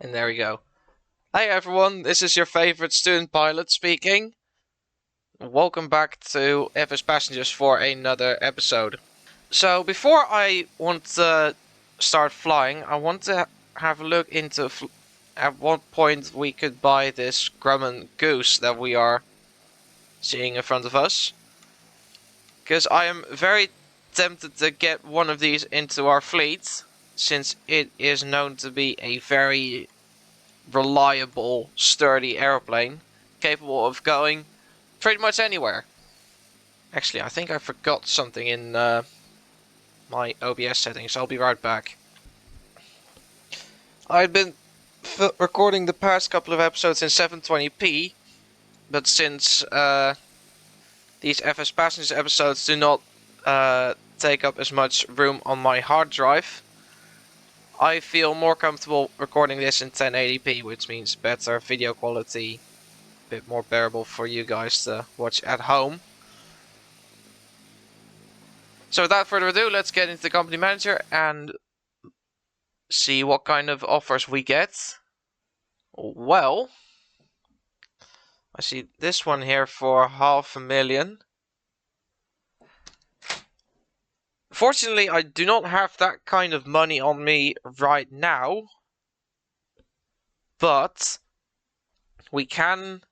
And there we go. Hey everyone, this is your favorite student pilot speaking. Welcome back to FsPassengers for another episode. So before I want to start flying, I want to have a look into at what point we could buy this Grumman Goose that we are seeing in front of us. Because I am very tempted to get one of these into our fleet, since it is known to be a very reliable, sturdy airplane, capable of going pretty much anywhere. Actually, I think I forgot something in my OBS settings. I'll be right back. I've been recording the past couple of episodes in 720p, but since these FsPassengers episodes do not take up as much room on my hard drive, I feel more comfortable recording this in 1080p, which means better video quality, a bit more bearable for you guys to watch at home. So without further ado, let's get into the company manager and see what kind of offers we get. Well, I see this one here for $500,000. Fortunately, I do not have that kind of money on me right now, but we can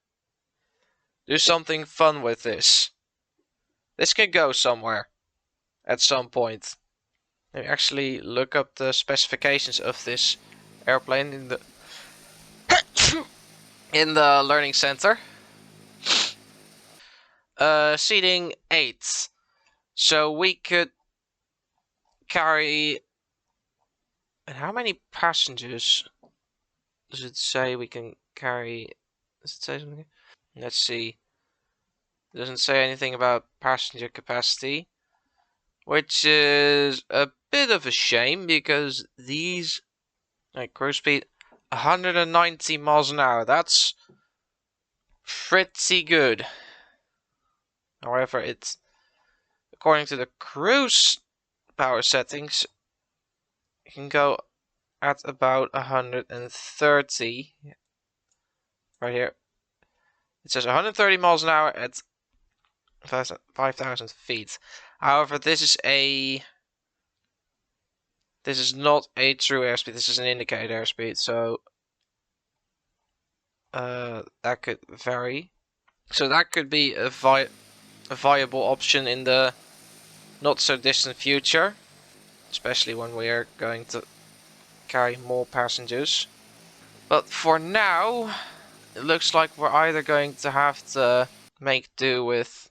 do something fun with this. This can go somewhere at some point. Let me actually look up the specifications of this airplane in the in the learning center. Seating 8. So we could carry... And how many passengers does it say we can carry? Does it say something? Let's see. It doesn't say anything about passenger capacity, which is a bit of a shame because these, like, cruise speed 190 miles an hour. That's pretty good. However, it's according to the cruise power settings, it can go at about 130. Right here. It says 130 miles an hour at 5,000 feet. However, this is not a true airspeed. This is an indicated airspeed, so that could vary. So that could be a viable option in the not so distant future, especially when we are going to carry more passengers. But for now, it looks like we're either going to have to make do with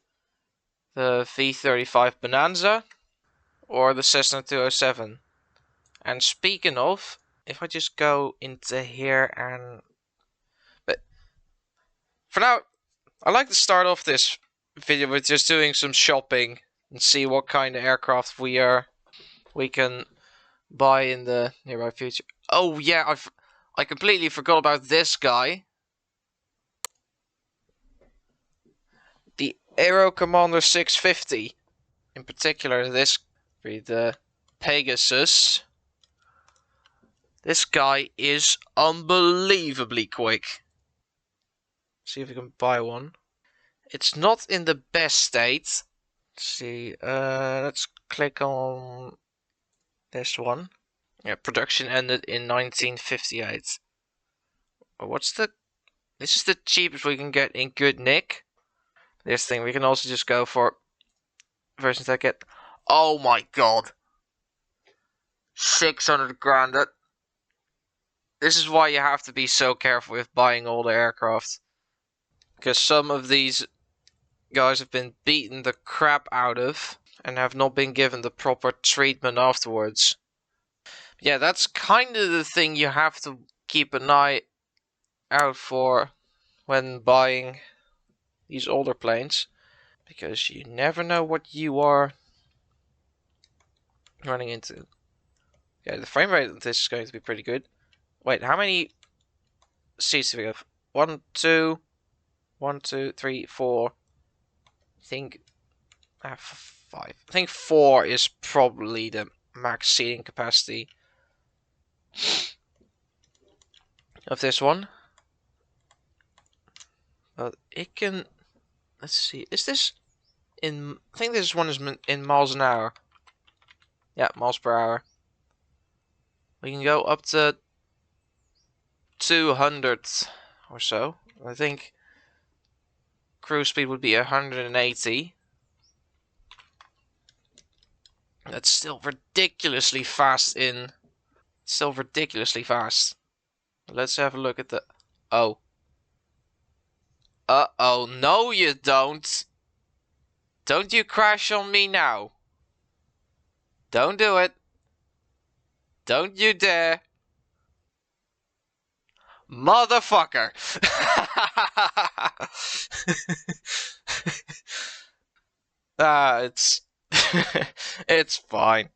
the V35 Bonanza or the Cessna 207. And speaking of, if I just go into here and... But for now, I'd like to start off this video with just doing some shopping and see what kind of aircraft we can buy in the nearby future. Oh yeah, I completely forgot about this guy. The Aero Commander 650. In particular, the Pegasus. This guy is unbelievably quick. See if we can buy one. It's not in the best state. Let's see. Let's click on this one. Yeah, production ended in 1958. This is the cheapest we can get in good nick. This thing, we can also just go for versions that get... Oh my god. 600 grand. This is why you have to be so careful with buying older aircraft. Because some of these guys have been beaten the crap out of and have not been given the proper treatment afterwards. Yeah, that's kind of the thing you have to keep an eye out for when buying these older planes. Because you never know what you are running into. Yeah, the frame rate of this is going to be pretty good. Wait, how many seats do we have? 1, 2, 1, 2, 3, 4. I think 5. I think 4 is probably the max seating capacity. of this one. But it can, let's see, is this in, I think this one is in miles an hour. Yeah, miles per hour. We can go up to 200 or so. I think cruise speed would be 180. That's still ridiculously fast in. Still ridiculously fast. Let's have a look at the. Oh. Uh-oh. No, you don't. Don't you crash on me now. Don't do it. Don't you dare. Motherfucker. It's. It's fine.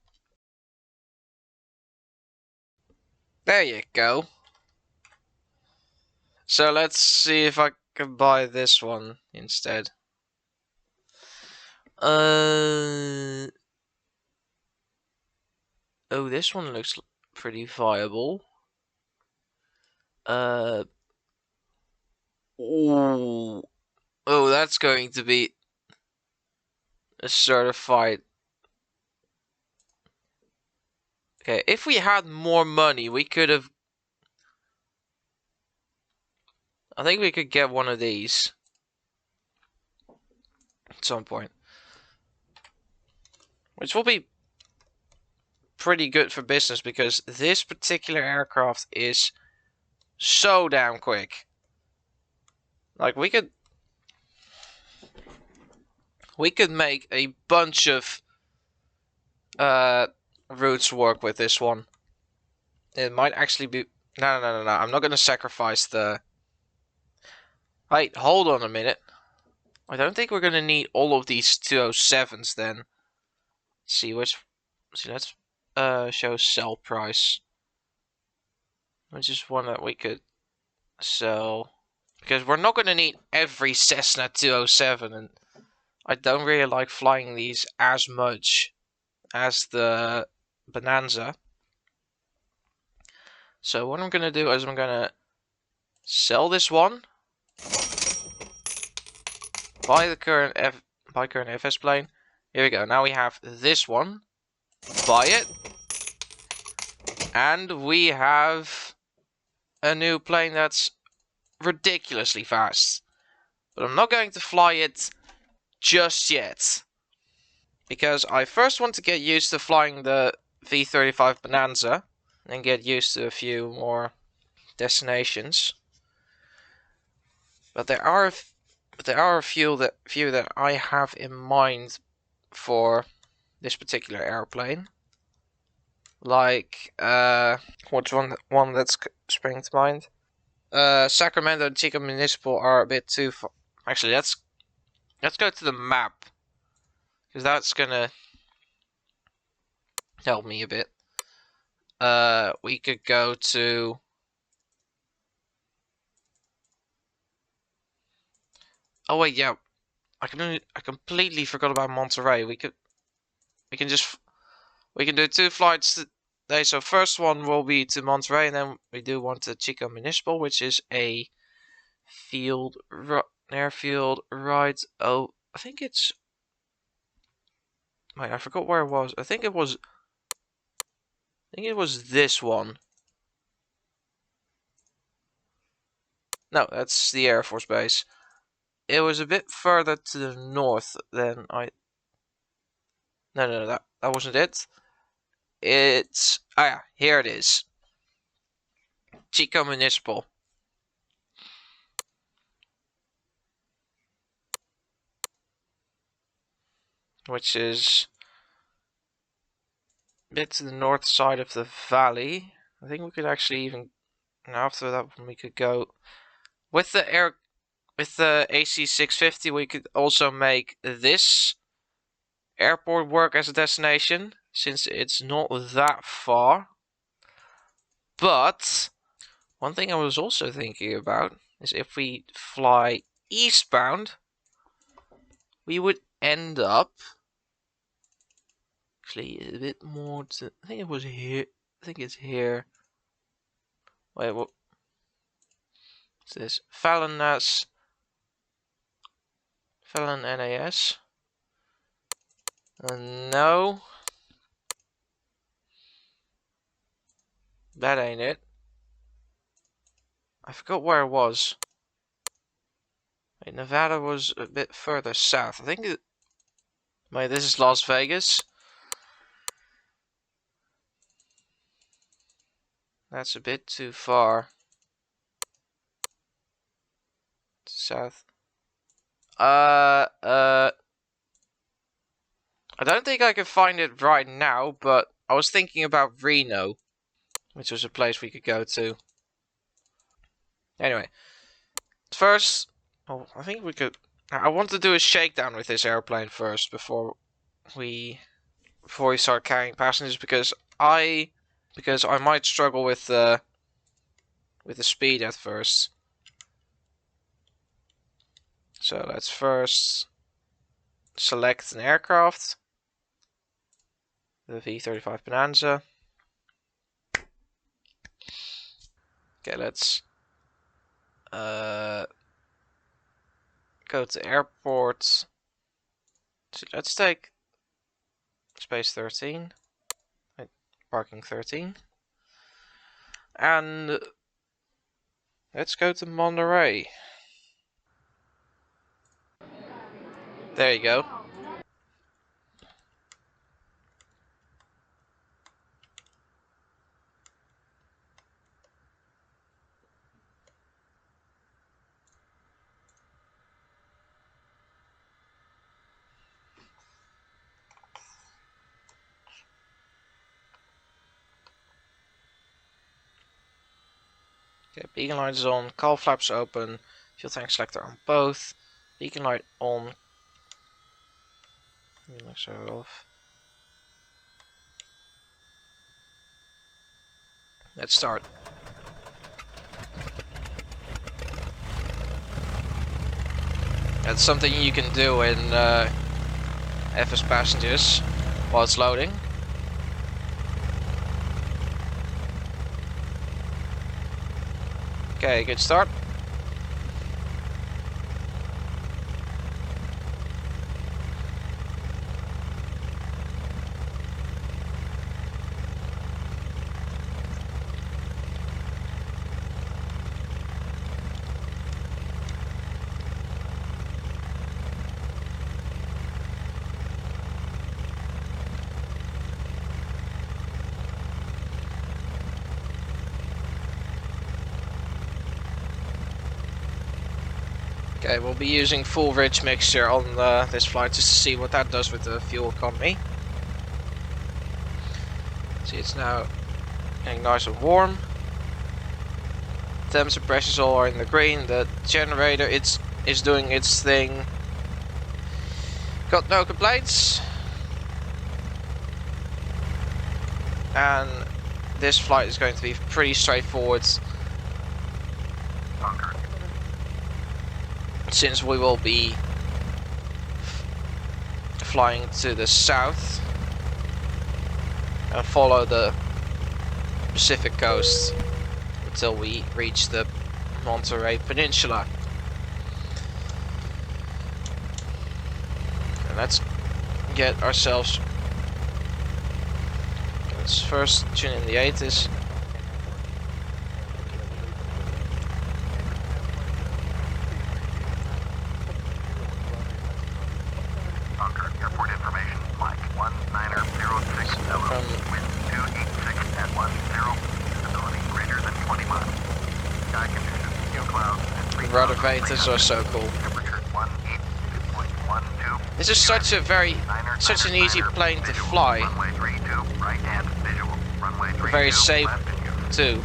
There you go. So let's see if I can buy this one instead. Oh, this one looks pretty viable. Ooh. Oh, that's going to be a certified. Okay, if we had more money, we could have. I think we could get one of these at some point, which will be pretty good for business because this particular aircraft is so damn quick. Like we could make a bunch of routes work with this one. It might actually be. No. I'm not gonna sacrifice the. Wait, hold on a minute. I don't think we're gonna need all of these 207s then. Let's show sell price. Which is one that we could sell. Because we're not gonna need every Cessna 207, and I don't really like flying these as much as the Bonanza. So what I'm gonna do is I'm gonna sell this one. Buy current FS plane. Here we go. Now we have this one. Buy it. And we have a new plane that's ridiculously fast. But I'm not going to fly it just yet. Because I first want to get used to flying the V-35 Bonanza. And get used to a few more destinations. But there are a few that I have in mind for this particular airplane. Like, what's one that's springing to mind? Sacramento and Chico Municipal are a bit too far. Actually, let's go to the map. Because that's gonna help me a bit. We could go to... Oh wait, yeah. I completely forgot about Monterey. We can do 2 flights today. So first one will be to Monterey, and then we do one to Chico Municipal, which is a airfield ride. Oh, I think it's. Wait, I forgot where it was. I think it was this one. No, that's the Air Force Base. It was a bit further to the north than I. No, that wasn't it. It's yeah, here it is. Chico Municipal. Which is a bit to the north side of the valley. I think we could actually even after that one we could go with the AC650. We could also make this airport work as a destination since it's not that far. But one thing I was also thinking about is if we fly eastbound, we would end up actually a bit more to. I think it was here. I think it's here. Wait, what? What's this? Fallon NAS. Fallon NAS. No. That ain't it. I forgot where it was. Wait, Nevada was a bit further south. I think it... Wait, this is Las Vegas. That's a bit too far. South. I don't think I can find it right now, but I was thinking about Reno, which was a place we could go to. Anyway, first, oh, I think we could. I want to do a shakedown with this airplane first before we start carrying passengers, because I might struggle with the speed at first. So let's first select an aircraft. The V-35 Bonanza. Okay, let's go to airport. So let's take space 13, parking 13, and let's go to Monterey. There you go. Okay, beacon light is on, cowl flaps open, fuel tank selector on both, beacon light on, so off. Let's start. That's something you can do in FsPassengers while it's loading. Okay, good start. Okay, we'll be using full rich mixture on this flight just to see what that does with the fuel economy. See, it's now getting nice and warm. Temps and pressures all are in the green. The generator is doing its thing. Got no complaints. And this flight is going to be pretty straightforward, since we will be flying to the south and follow the Pacific coast until we reach the Monterey Peninsula. And let's get ourselves... Let's first tune in the ATIS. Airport information, Mike 1906, wind 286 at 10, visibility greater than 20 miles. Sky conditions, few clouds, and Ruddervators are so cool. temperature 182.12. This is such an easy plane to fly. Runway 32, right hand, visual. Runway 32, Very safe left and use. too.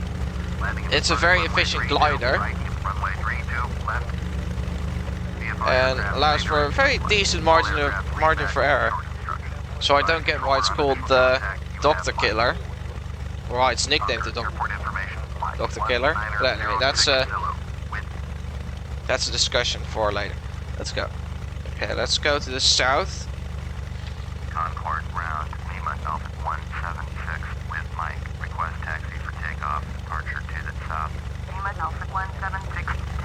Landing in It's a front, very runway efficient 32, glider. right, runway 32, left. And allows for a very decent margin for error. So I don't get why it's called the Doctor Killer, or why it's nicknamed the Doctor Killer. But anyway, that's a discussion for later. Let's go. Okay, let's go to the south. Concord ground, Lima Alpha 176 with Mike. Request taxi for takeoff. Departure to the south. Lima Alpha 176.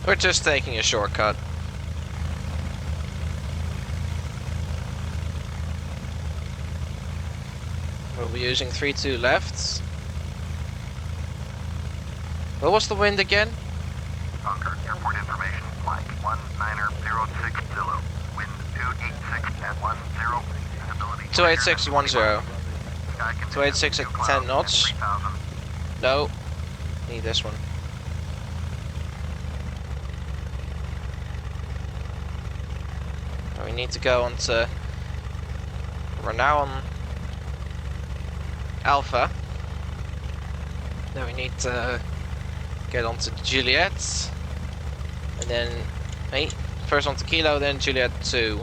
We're just taking a shortcut. We'll be using 3-2 left. What was the wind again? Bunker, airport information, flight 19060, wind 286 at 10, visibility 286 10. Sky conditions, 286 at 10 knots. 3000. No. Need this one. We need to go on to... We're now on Alpha. Then we need to get onto Juliet. And then... Wait. First onto Kilo, then Juliet 2.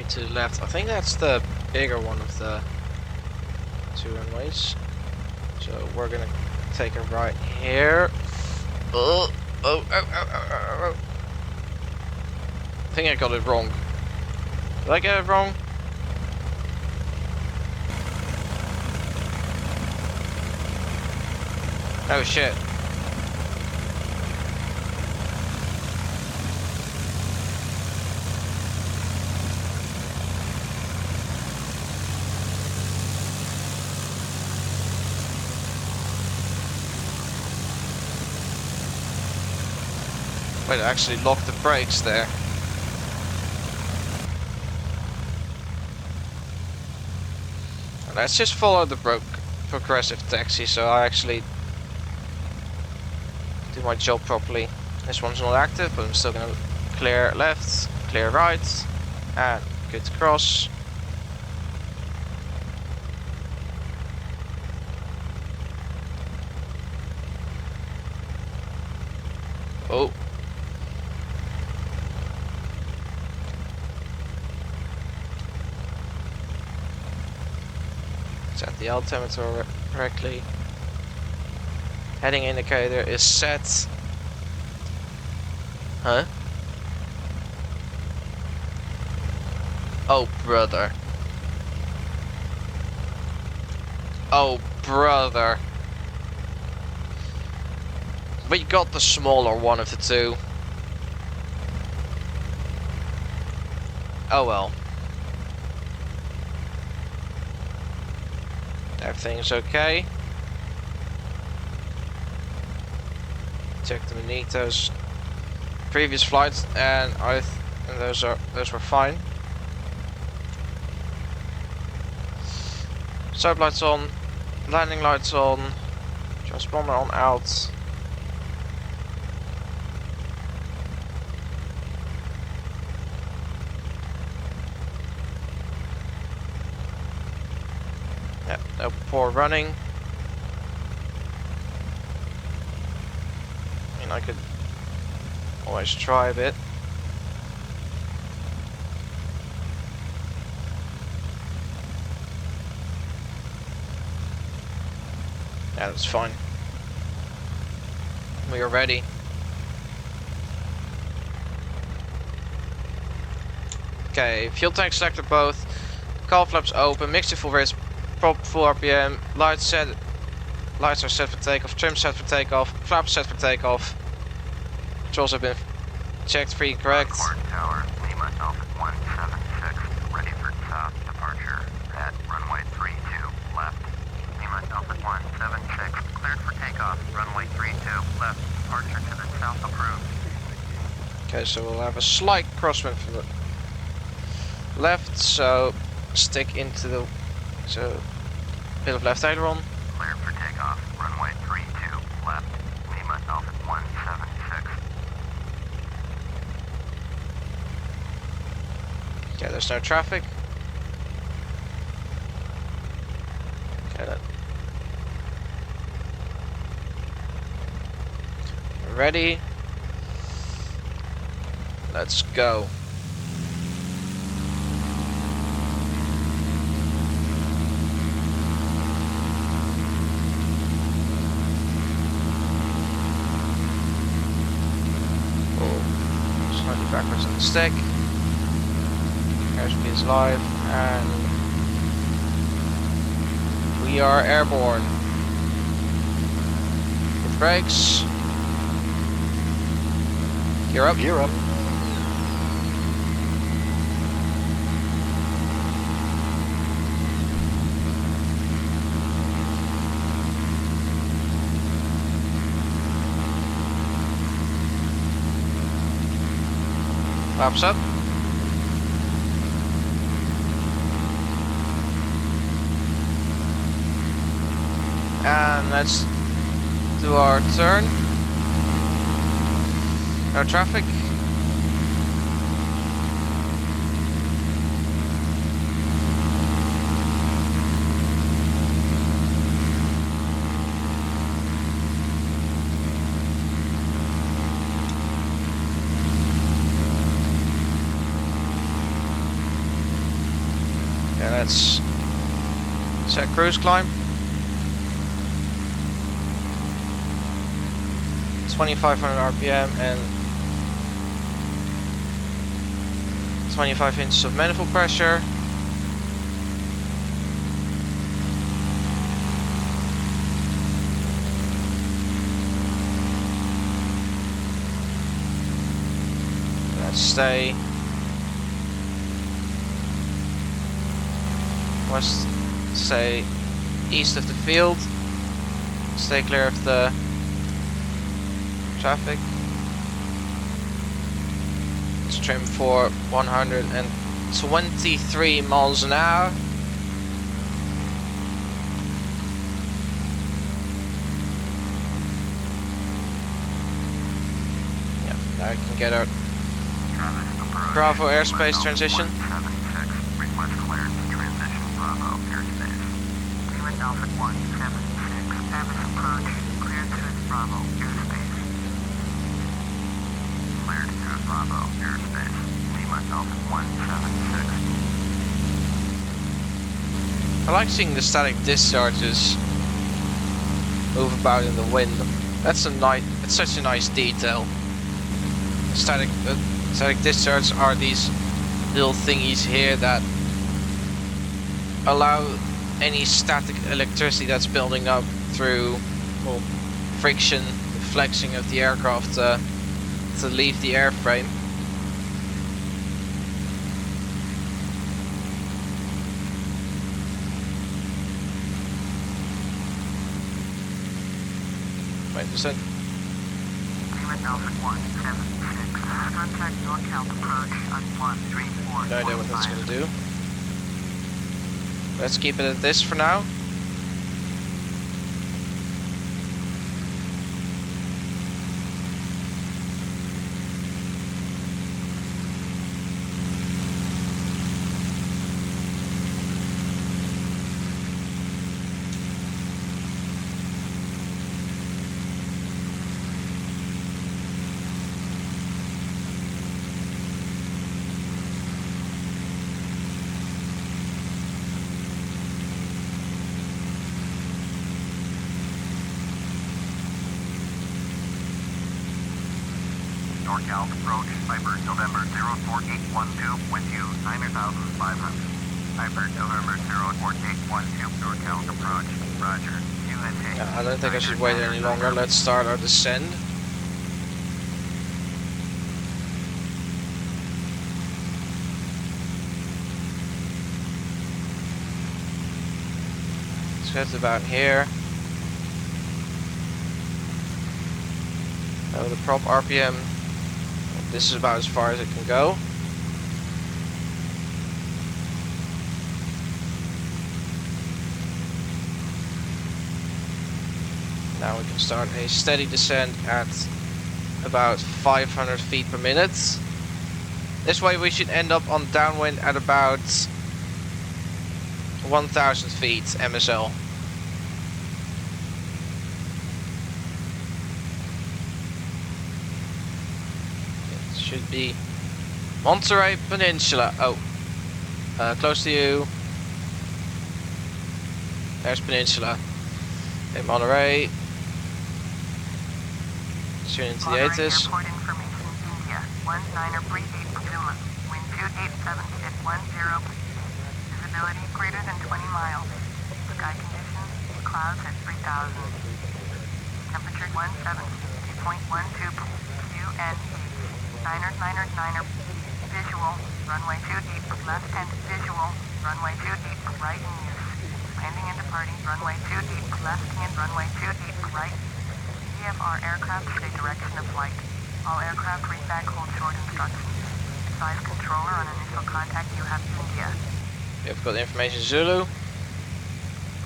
To the left. I think that's the bigger one of the two runways. So we're gonna take a right here. Oh. I think I got it wrong. Did I get it wrong? Oh shit. Wait, I actually locked the brakes there. Let's just follow the progressive taxi so I actually do my job properly. This one's not active, but I'm still gonna clear left, clear right, and good to cross. Oh. Set the altimeter correctly. Heading indicator is set. Huh? Oh, brother. Oh, brother. We got the smaller one of the two. Oh well. Everything's okay. Check the magnetos. Previous flights, and those were fine. Start lights on, landing lights on, transponder on out. Yeah, no poor running. I mean, I could always try a bit. Yeah, that's fine. We are ready. Okay, fuel tank selected both. Car flaps open, mixture full rates, prop full RPM, lights set. Lights are set for takeoff, trim set for takeoff, flaps set for takeoff. Controls have been checked, free, correct. Tower, Lima Alpha 176, ready for south departure at runway 32 left. Lima Alpha 176, cleared for takeoff, runway 32 left, departure to the south approved. Okay, so we'll have a slight crosswind from the left, so stick into the bit of left aileron. Cleared for takeoff, runway 32 left, Lima Alpha 176. Okay, there's no traffic. Okay, then. Ready? Let's go. backwards on the stick. Airspeed is live, and we are airborne. With brakes. Gear up. Gear up. Flaps up. And let's do our turn. No traffic. Okay, let's set cruise climb. 2500 RPM and 25 inches of manifold pressure. Let's stay west, stay east of the field, stay clear of the traffic. Let's trim for 123 miles an hour. Yeah, now we can get our Bravo airspace transition. 176, request clearance to transition Bravo airspace. Lima Alpha 176, service approach, cleared to Bravo airspace. Cleared to Bravo airspace. Lima Alpha 176. I like seeing the static discharges move about in the wind. That's such a nice detail. Static discharges are these little thingies here that allow any static electricity that's building up through, well, friction, the flexing of the aircraft to leave the airframe. Percent. Alpha 176, contact NorCal approach on 134. No idea what that's going to do. Let's keep it at this for now. NorCal approach, Piper, November 04812, with you, 9,500. Piper, November 04812, NorCal approach, roger. USA. Yeah, I don't think I should wait any longer. Let's start our descent. Let's get about here. Now the prop RPM. This is about as far as it can go. Now we can start a steady descent at about 500 feet per minute. This way we should end up on downwind at about 1000 feet MSL. It should be Monterey Peninsula. Oh, close to you. There's Peninsula. Okay, Monterey. Tune into the ATIS. Airport information, India, 19er, breathe 8 Zulu. Wind 287 at 10. Visibility greater than 20 miles. Sky conditions, clouds at 3,000. Temperature 170.12 QNH. Niner. Visual, runway 28 left and visual, runway 28 right in use. Landing and departing, runway 28 left and runway 28 right. VFR aircraft stay direction of flight. All aircraft read back hold short instructions. Advise controller on initial contact you have India. We have got information Zulu.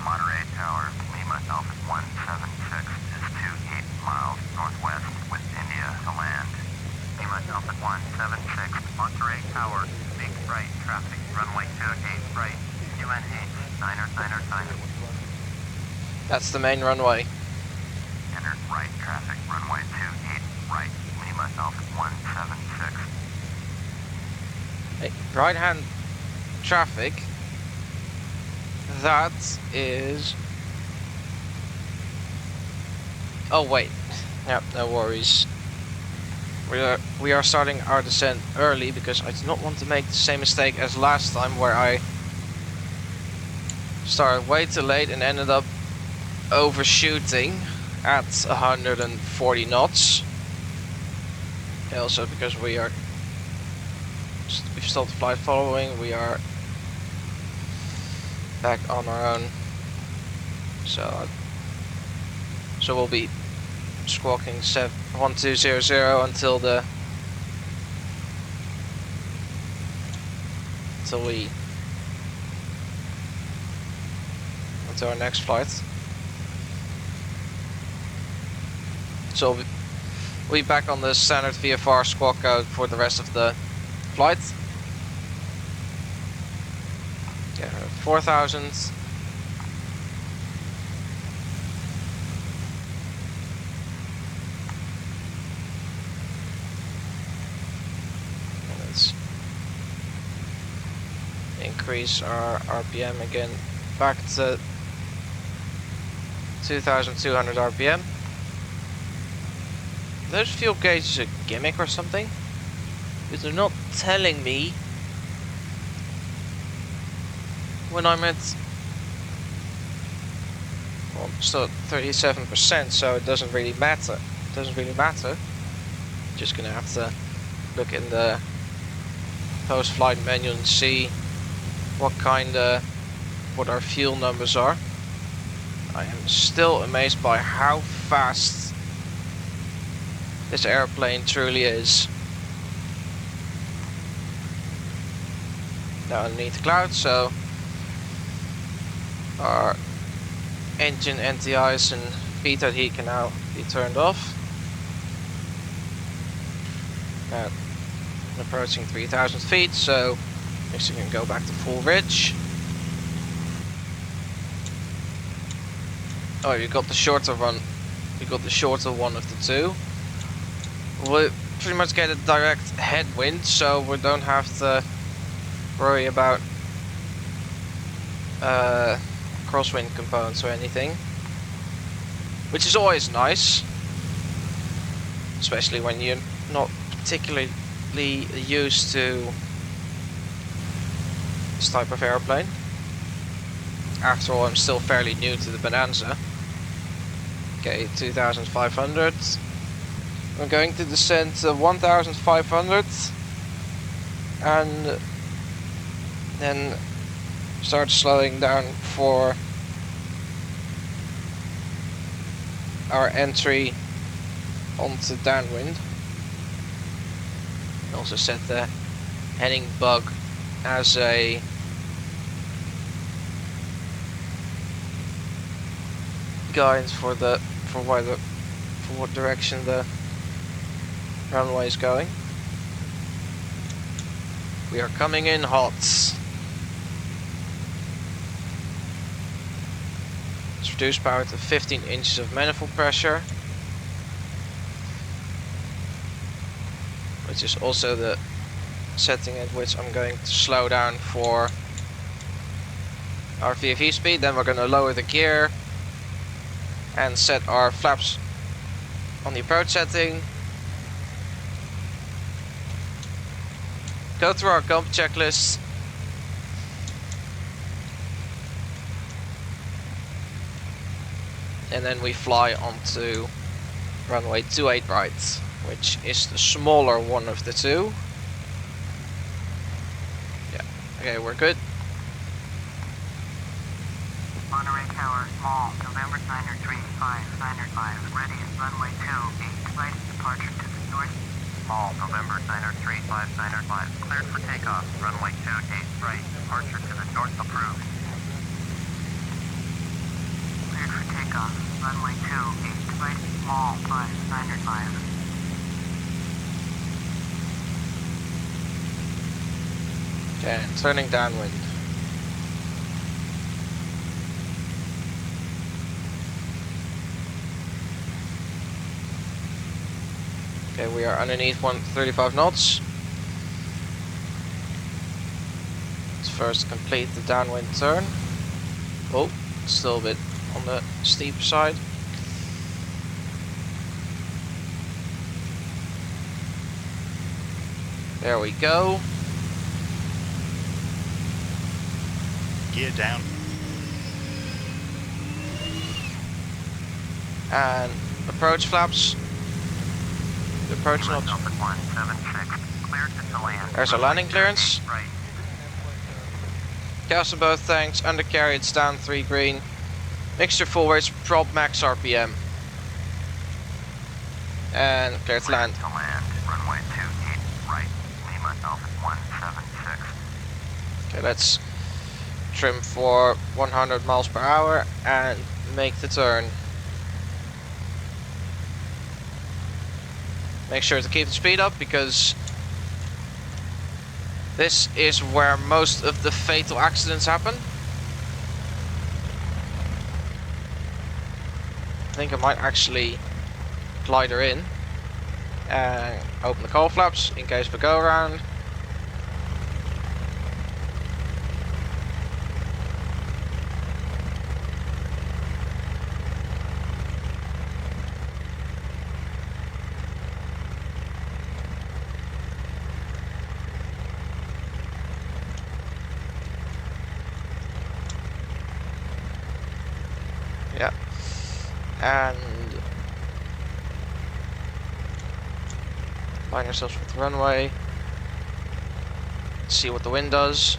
Monterey Tower, Lima Alpha 176 is 28 miles northwest with India to land. Lima Alpha 176, Monterey Tower, make right traffic, runway 28 right, UNH, Niner. That's the main runway. Enter right traffic, runway 28 right, Lima Alpha 176. Hey, right hand traffic. That is... Oh wait, yep, no worries. We are starting our descent early because I do not want to make the same mistake as last time where I started way too late and ended up overshooting at 140 knots. And also because we've stopped flight following, we are back on our own. So we'll be squawking 1200 until our next flight. So we'll be back on the standard VFR squawk code for the rest of the flight. Yeah, 4,000. Increase our RPM again back to 2,200 RPM. Those fuel gauges a gimmick or something? Because they're not telling me when I'm at, well, I'm still at 37%, so it doesn't really matter. Just gonna have to look in the post-flight menu and see what our fuel numbers are. I am still amazed by how fast this airplane truly is. Now underneath the clouds, so our engine NTIs and beta heat can now be turned off. And approaching 3,000 feet, so next we can go back to full ridge. Oh, we got the shorter one. We got the shorter one of the two. We'll pretty much get a direct headwind, so we don't have to worry about crosswind components or anything, which is always nice, especially when you're not particularly used to this type of airplane. After all, I'm still fairly new to the Bonanza. Okay, 2,500. I'm going to descend to 1,500 and then start slowing down for our entry onto downwind. Also set the heading bug as a guidance for what direction the runway is going. We are coming in hot. Let's reduce power to 15 inches of manifold pressure, which is also the setting at which I'm going to slow down for our VFE speed. Then we're going to lower the gear and set our flaps on the approach setting. go through our comp checklist. And then we fly onto runway 28 right, which is the smaller one of the two. Yeah, okay, we're good. Monterey Tower, small, November Niner 35, Niner 5, ready, runway 28, right, departure to the north. Small, November Niner 35, Niner 5, cleared for takeoff, runway 28, right, departure to the north approved. Cleared for takeoff, runway 28, right, small, 5, Niner 5. Okay, turning downwind. Okay, we are underneath 135 knots. Let's first complete the downwind turn. Oh, still a bit on the steep side. There we go. Gear down. And approach flaps. The approach knots. There's a landing clearance. Right. Gas in both tanks, undercarriage down 3 green. Mixture full rates, prop max RPM. And clear to land. To land, runway 28, right, Lima Alpha 176. Okay, let's trim for 100 miles per hour and make the turn. Make sure to keep the speed up because this is where most of the fatal accidents happen. I think I might actually glider in and open the cowl flaps in case we go around. Yeah, and line ourselves with the runway. See what the wind does.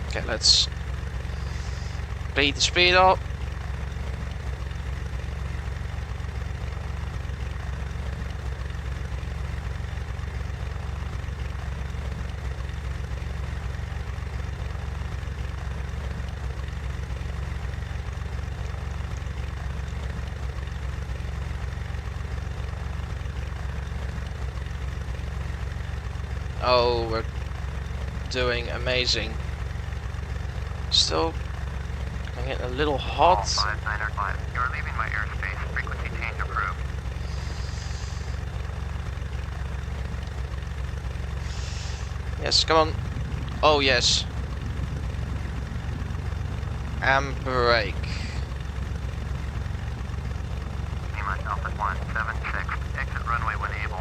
Okay, let's beat the speed up. Oh, we're doing amazing. Still getting a little hot. 5905, you're leaving my airspace. Frequency change approved. Yes, come on. Oh, yes. And brake. Lima Alpha 176, exit runway when able.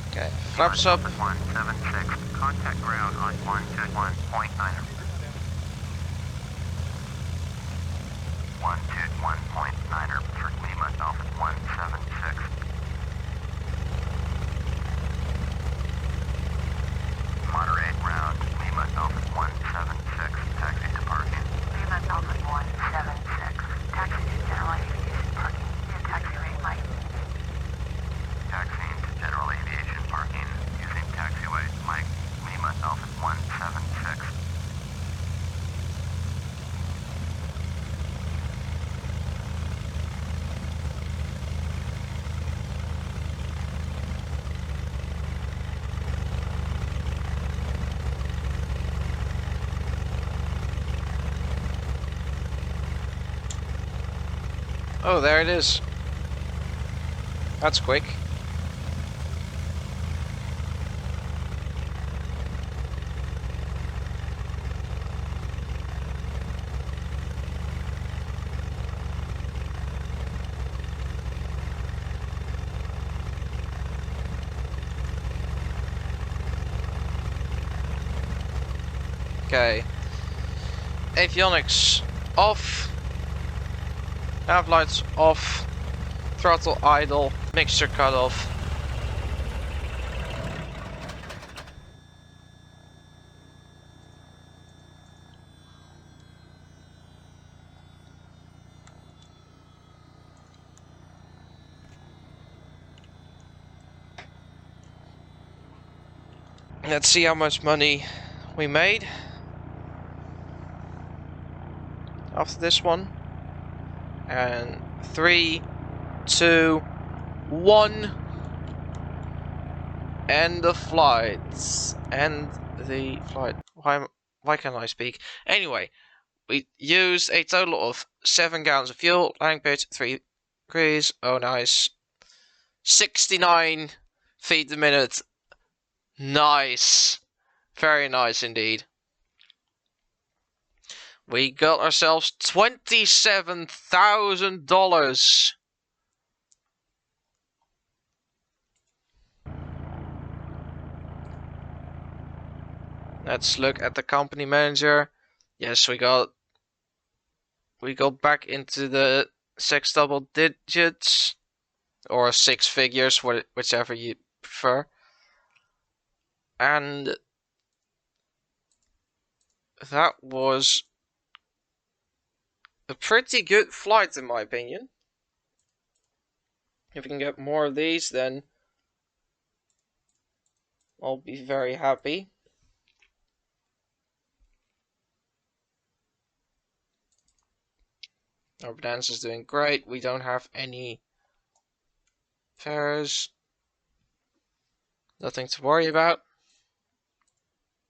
Okay, flaps up. 176, contact ground on 121.9. 121.9 for Lima Alpha 176. Moderate ground, Lima Alpha 176, taxi to parking. Lima Alpha 176, taxi to general aviation parking. New taxi rate light. Taxiing to general aviation parking using taxiway Mike Lima Alpha 176. Oh, there it is. That's quick. Okay. Avionics off. Nav lights off. Throttle idle. Mixture cut off. Let's see how much money we made after this one. And 3, 2, 1. End the flight. End the flight. Why can't I speak? Anyway, we used a total of 7 gallons of fuel. Landing pitch 3 degrees. Oh, nice. 69 feet a minute. Nice. Very nice indeed. We got ourselves $27,000. Let's look at the company manager. Yes, we got back into the 6 double digits or 6 figures, whichever you prefer. And that was a pretty good flight in my opinion. If we can get more of these, then I'll be very happy. Our Bonanza's doing great. We don't have any fares. Nothing to worry about.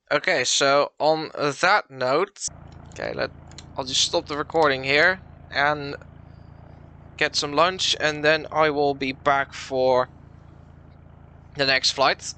Okay, so on that note, I'll just stop the recording here and get some lunch, and then I will be back for the next flight.